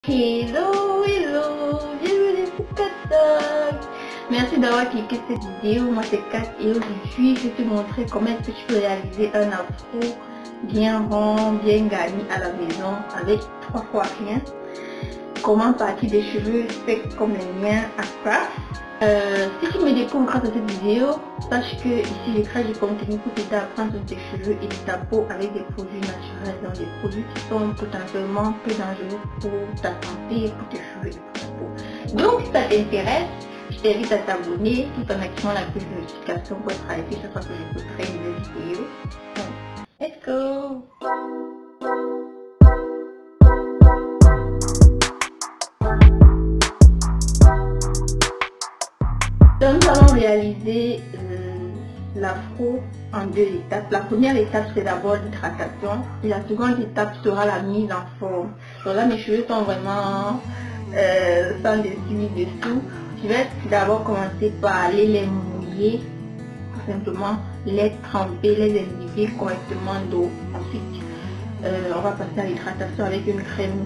Hello, hello, bienvenue sur Kat. Merci d'avoir cliqué cette vidéo. Moi c'est Kat et aujourd'hui je vais te montrer comment est-ce que tu peux réaliser un afro bien rond, bien garni à la maison avec 3 fois rien. Comment partir des cheveux secs comme les miens à ça. Si tu me découvres grâce à cette vidéo, sache que ici je crée du contenu pour t'aider à prendre tes cheveux et ta peau avec des produits naturels, donc des produits qui sont potentiellement peu dangereux pour ta santé, pour tes cheveux et pour ta peau. Donc si ça t'intéresse, je t'invite à t'abonner tout en activant la cloche de notification pour être alerté chaque fois que je posterai une nouvelle vidéo. Donc, let's go! Donc nous allons réaliser l'afro en 2 étapes. La première étape c'est d'abord l'hydratation et la seconde étape sera la mise en forme. Donc là mes cheveux sont vraiment sans dessus dessous. Je vais d'abord commencer par aller les mouiller, tout simplement les tremper, les imbiber correctement d'eau. Ensuite on va passer à l'hydratation avec une crème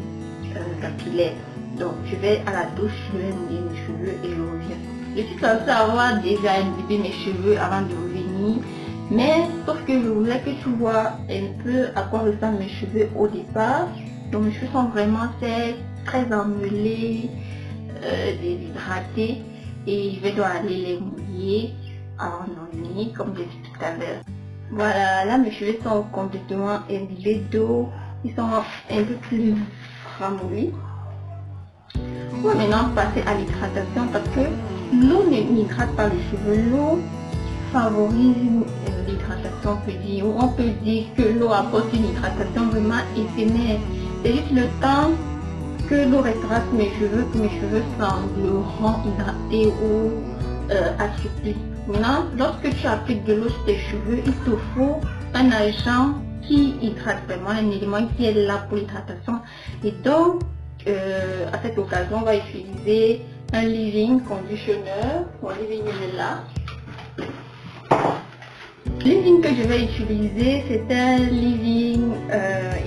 capillaire. Donc je vais à la douche, je vais mouiller mes cheveux et je reviens. Je suis censée avoir déjà imbibé mes cheveux avant de revenir, mais sauf que je voulais que tu vois un peu à quoi ressemblent mes cheveux au départ. Donc mes cheveux sont vraiment secs, très emmêlés, déshydratés, et je vais devoir aller les mouiller avant de revenir comme j'ai dit tout à l'heure. Voilà, là mes cheveux sont complètement imbibés d'eau, ils sont un peu plus ramollis. On va maintenant passer à l'hydratation parce que l'eau n'hydrate pas les cheveux. L'eau favorise l'hydratation, on peut dire que l'eau apporte une hydratation vraiment éphémère. C'est juste le temps que l'eau restera sur mes cheveux, que mes cheveux sembleront hydratés ou assouplis. Maintenant, lorsque tu appliques de l'eau sur tes cheveux, il te faut un agent qui hydrate vraiment, un élément qui est là pour l'hydratation. Et donc, à cette occasion, on va utiliser un leave-in conditioner. Mon leave-in est là. Le leave-in que je vais utiliser, c'est un leave-in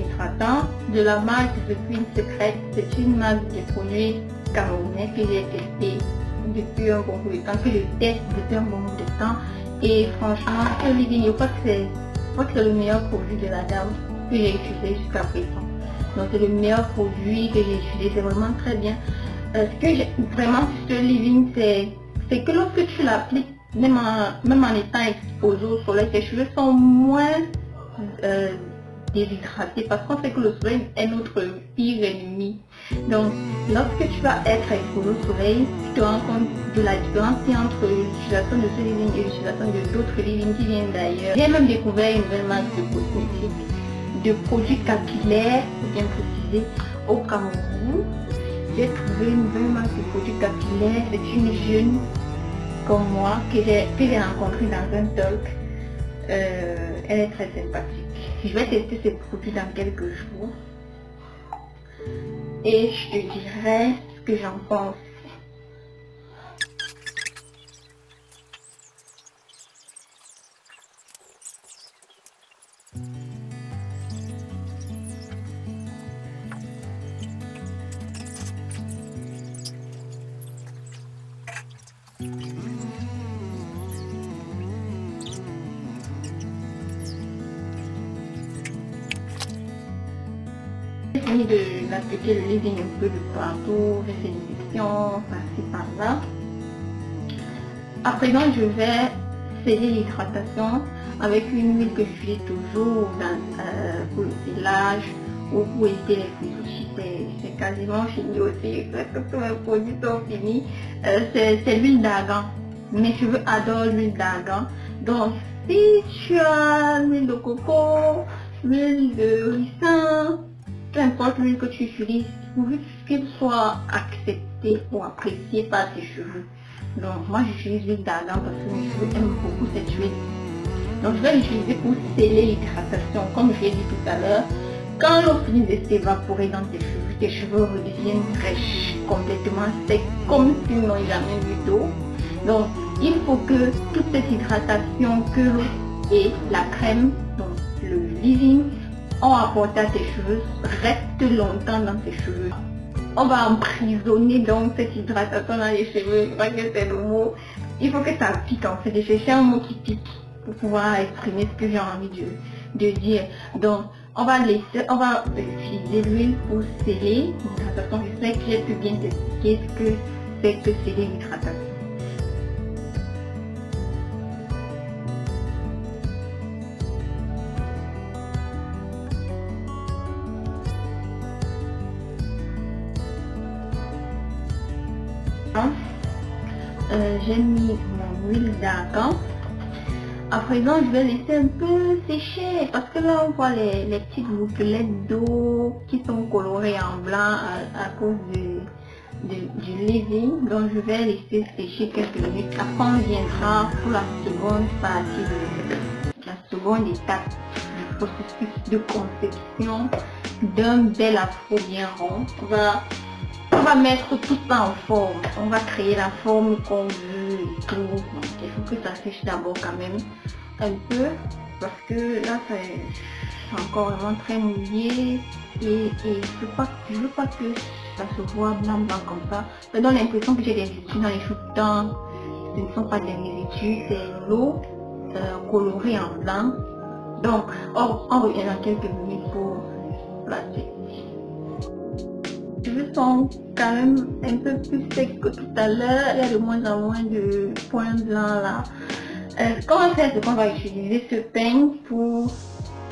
hydratant de la marque The Queen Secret. C'est une marque de produits camerounais que j'ai testé depuis un bon bout de temps, que je teste depuis un bon bout de temps. Et franchement, ce leave-in, je crois que c'est le meilleur produit de la dame que j'ai utilisé jusqu'à présent. Donc c'est le meilleur produit que j'ai utilisé, c'est vraiment très bien. Ce que j'ai vraiment sur ce leave-in, c'est que lorsque tu l'appliques, même en étant exposé au soleil, tes cheveux sont moins déshydratés parce qu'on sait que le soleil est notre pire ennemi. Donc lorsque tu vas être exposé au soleil, tu te rends compte de la différence entre l'utilisation de ce leave-in et l'utilisation de d'autres leave-in qui viennent d'ailleurs. J'ai même découvert une nouvelle marque de cosmétiques, de produits capillaires, pour bien préciser, au Cameroun. J'ai trouvé une nouvelle marque de produits capillaires. C'est une jeune comme moi que j'ai rencontrée dans un talk. Elle est très sympathique. Je vais tester ces produits dans quelques jours et je te dirai ce que j'en pense. J'ai fini d'appliquer le leave-in un peu de partout, j'ai fait une section par-ci par-là. À présent, je vais sceller l'hydratation avec une huile que j'utilise toujours pour le scellage ou pour éviter les fluides. C'est quasiment fini aussi, presque tous mes produits sont finis. C'est l'huile d'argan. Mes cheveux adorent l'huile d'argan. Donc, si tu as l'huile de coco, l'huile de ricin, peu importe l'huile que tu utilises, pourvu qu'elle soit acceptée ou appréciée par tes cheveux. Donc moi j'utilise l'huile d'argan parce que mes cheveux aiment beaucoup cette huile. Donc je vais l'utiliser pour sceller l'hydratation. Comme je l'ai dit tout à l'heure, quand l'eau finit de s'évaporer dans tes cheveux redeviennent fraîches, complètement secs, comme s'ils n'ont jamais vu d'eau. Donc il faut que toute cette hydratation que l'eau et la crème, donc le leave-in, ont apporté à tes cheveux, reste longtemps dans tes cheveux. on va emprisonner donc cette hydratation dans les cheveux. Je crois que c'est le mot. Il faut que ça pique en fait. Je cherchais un mot qui pique pour pouvoir exprimer ce que j'ai envie de dire. Donc, on va utiliser l'huile pour sceller l'hydratation. Je sais que j'ai pu bien t'expliquer ce que c'est que sceller l'hydratation. J'ai mis mon huile d'argan. À présent, je vais laisser un peu sécher parce que là, on voit les petites gouttelettes d'eau qui sont colorées en blanc à cause du leasing. Donc, je vais laisser sécher quelques minutes. Après, on viendra pour la seconde partie, la seconde étape du processus de conception d'un bel afro bien rond. On va mettre tout ça en forme. On va créer la forme qu'on veut et tout. Donc, il faut que ça sèche d'abord quand même un peu. Parce que là, c'est encore vraiment très mouillé. Et je veux pas que ça se voit blanc comme ça. Ça donne l'impression que j'ai des résidus dans les cheveux. Ce ne sont pas des résidus, c'est l'eau colorée en blanc. Donc, on revient dans quelques minutes pour la suite. Les cheveux sont quand même un peu plus secs que tout à l'heure. Il y a de moins en moins de points blancs là. Comment faire, c'est qu'on va utiliser ce peigne pour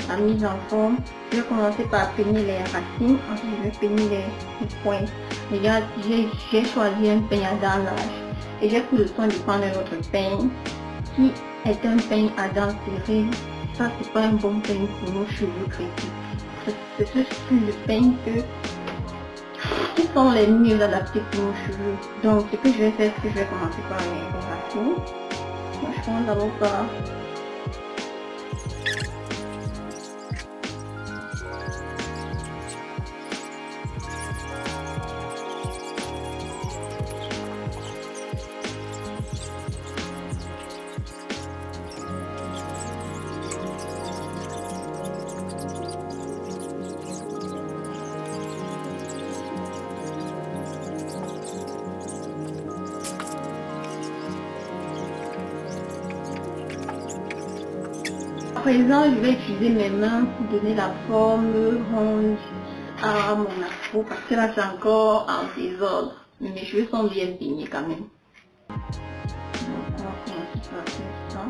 la mise en forme. Je vais commencer par peigner les racines. Ensuite, je vais peigner les points. Regarde, j'ai choisi un peigne à dents larges. Et j'ai pris le soin de prendre un autre peigne qui est un peigne à dents serrées. Ça, c'est pas un bon peigne pour nos cheveux crépus. C'est ce style de peigne qui sont les mieux adaptés pour nos cheveux. Donc ce que je vais faire, c'est que je vais commencer par les racines. Moi, je commence d'abord par à présent, je vais utiliser mes mains pour donner la forme ronde à mon afro parce que là c'est encore en désordre. Mais mes cheveux sont bien peignés quand même. Donc on va commencer par faire ça.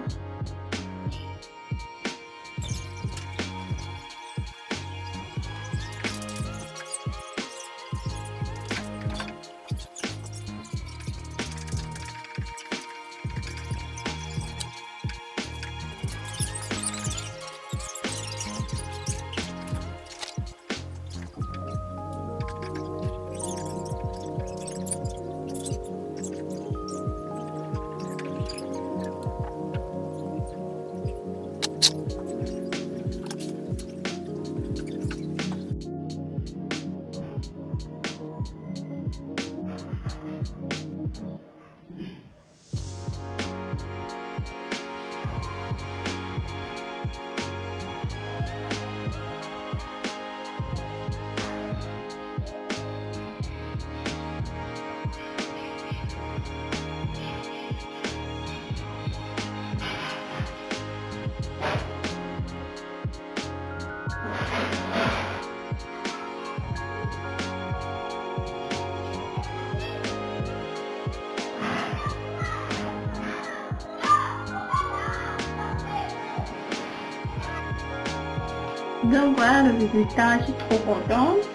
Donc voilà le résultat, je suis trop contente.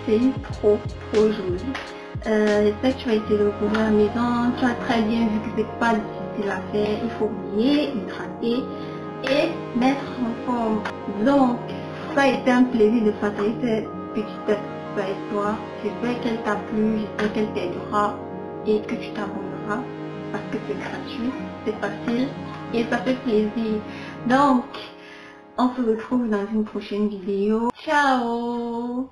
C'est trop joli. J'espère que tu vas essayer de le trouver à la maison. Tu as très bien vu que c'est pas difficile à faire. Il faut mouiller, hydrater et mettre en forme. Donc ça a été un plaisir de partager cette petite astuce avec toi. J'espère qu'elle t'a plu, j'espère qu'elle t'aidera et que tu t'abonneras parce que c'est gratuit, c'est facile et ça fait plaisir. Donc on se retrouve dans une prochaine vidéo. Ciao!